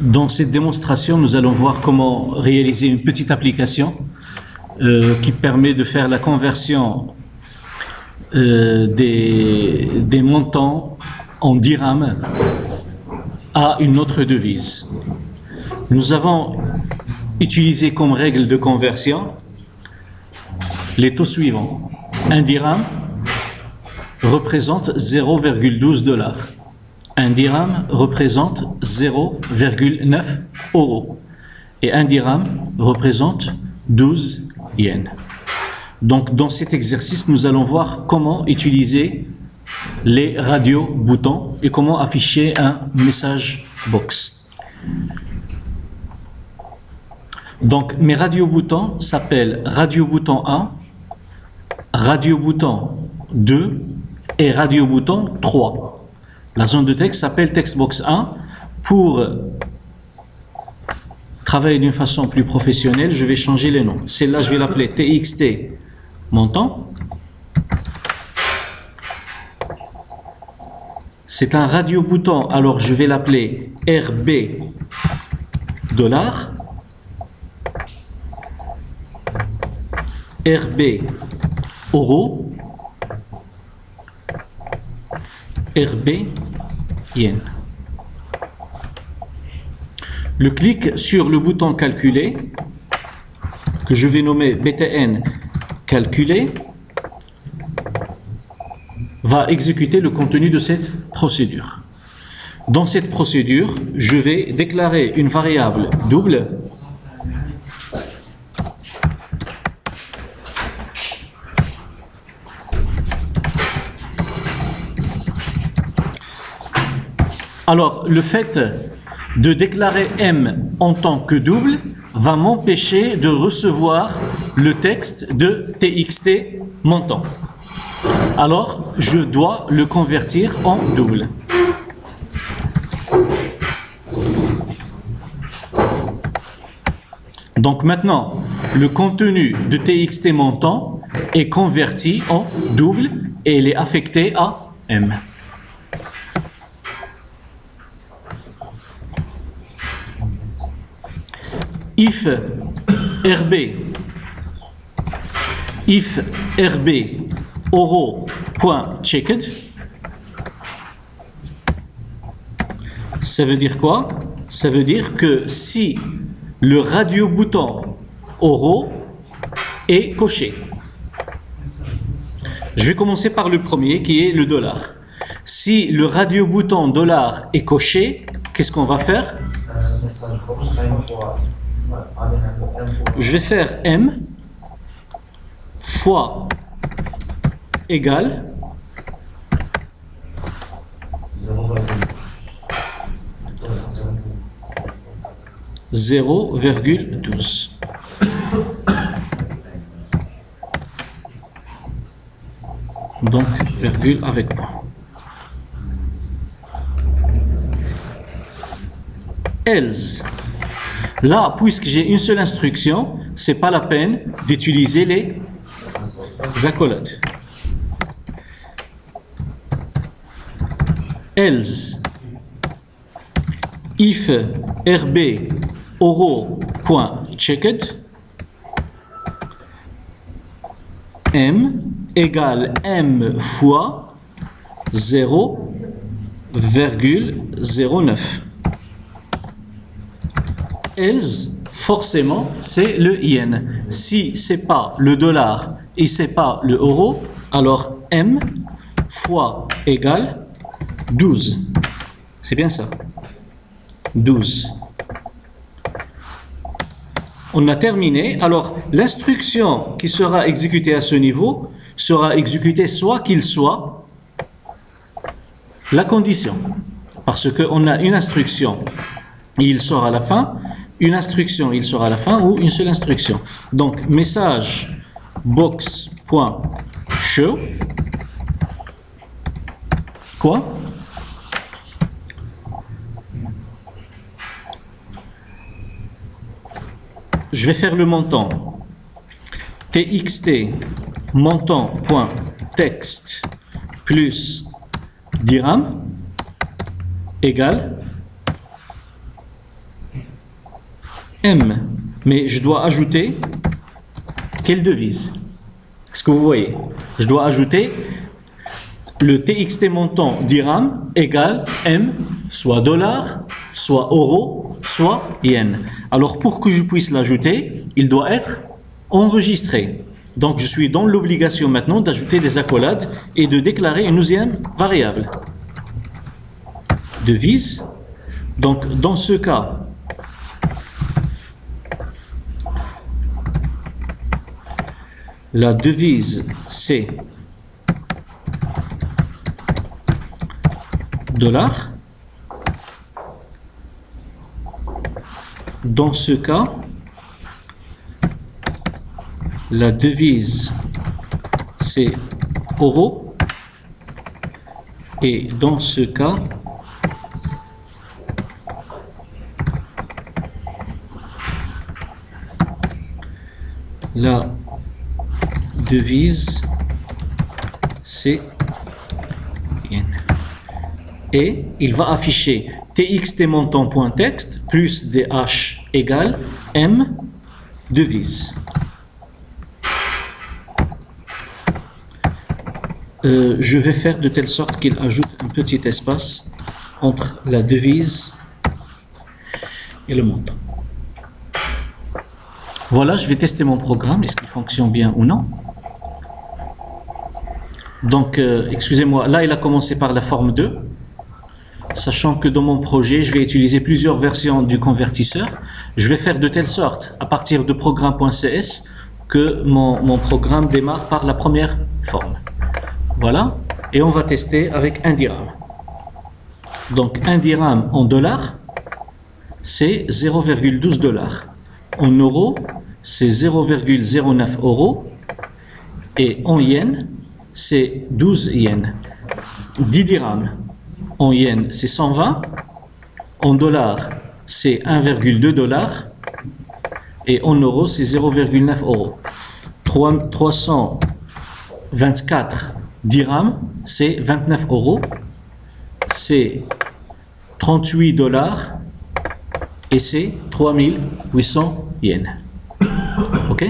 Dans cette démonstration, nous allons voir comment réaliser une petite application qui permet de faire la conversion des montants en dirhams à une autre devise. Nous avons utilisé comme règle de conversion les taux suivants. Un dirham représente 0,12 $. Un dirham représente 0,9 €. Et un dirham représente 12 yens. Donc, dans cet exercice, nous allons voir comment utiliser les radio-boutons et comment afficher un message box. Donc, mes radio-boutons s'appellent radio-bouton 1, radio-bouton 2 et radio-bouton 3. La zone de texte s'appelle textbox 1. Pour travailler d'une façon plus professionnelle, je vais changer les noms. Celle-là, je vais l'appeler TXT montant. C'est un radio-bouton, alors je vais l'appeler RB $, RB euros, RB yen. Le clic sur le bouton calculer, que je vais nommer BTN calculer, va exécuter le contenu de cette procédure. Dans cette procédure, je vais déclarer une variable double Alors, le fait de déclarer M en tant que double va m'empêcher de recevoir le texte de TXT montant. Alors, je dois le convertir en double. Donc maintenant, le contenu de TXT montant est converti en double et il est affecté à M. If RB euro.checked, ça veut dire quoi? Ça veut dire que si le radio-bouton euro est coché, je vais commencer par le premier qui est le dollar. Si le radio-bouton dollar est coché, qu'est-ce qu'on va faire? Je vais faire M fois égale 0,12. Donc, virgule avec point. Else. Là, puisque j'ai une seule instruction, c'est pas la peine d'utiliser les accolades. Else. If RB euro.checked, M égale M fois 0,09. Else, forcément, c'est le yen. Si c'est pas le dollar et c'est pas le euro, alors M fois égale 12. C'est bien ça. 12. On a terminé. Alors, l'instruction qui sera exécutée à ce niveau sera exécutée soit qu'il soit la condition. Parce qu'on a une instruction et il sort à la fin. Une instruction, il sera à la fin, ou une seule instruction. Donc, message box.show. Quoi? Je vais faire le montant. TXT montant.text plus dirham égale M. Mais je dois ajouter quelle devise? Est-ce que vous voyez? Je dois ajouter le TXT montant dirham égale M, soit dollar, soit euro, soit yen. Alors pour que je puisse l'ajouter, il doit être enregistré. Donc je suis dans l'obligation maintenant d'ajouter des accolades et de déclarer une deuxième variable. Devise. Donc dans ce cas, la devise c'est dollar. Dans ce cas, la devise c'est euro. Et dans ce cas, la devise c'est yen. Et il va afficher txt montant.text plus dh égale m devise. Je vais faire de telle sorte qu'il ajoute un petit espace entre la devise et le montant. Voilà, je vais tester mon programme, est-ce qu'il fonctionne bien ou non. Donc, excusez-moi, là il a commencé par la forme 2, sachant que dans mon projet, je vais utiliser plusieurs versions du convertisseur. Je vais faire de telle sorte, à partir de programme.cs, que mon programme démarre par la première forme. Voilà, et on va tester avec un dirham. Donc, un dirham en dollars, c'est 0,12 dollars. En euros, c'est 0,09 euros. Et en yens, c'est 12 yens. 10 dirhams en yens, c'est 120. En dollars, c'est 1,2 dollars. Et en euros, c'est 0,9 euros. 324 dirhams, c'est 29 euros. C'est 38 dollars. Et c'est 3800 yens. OK?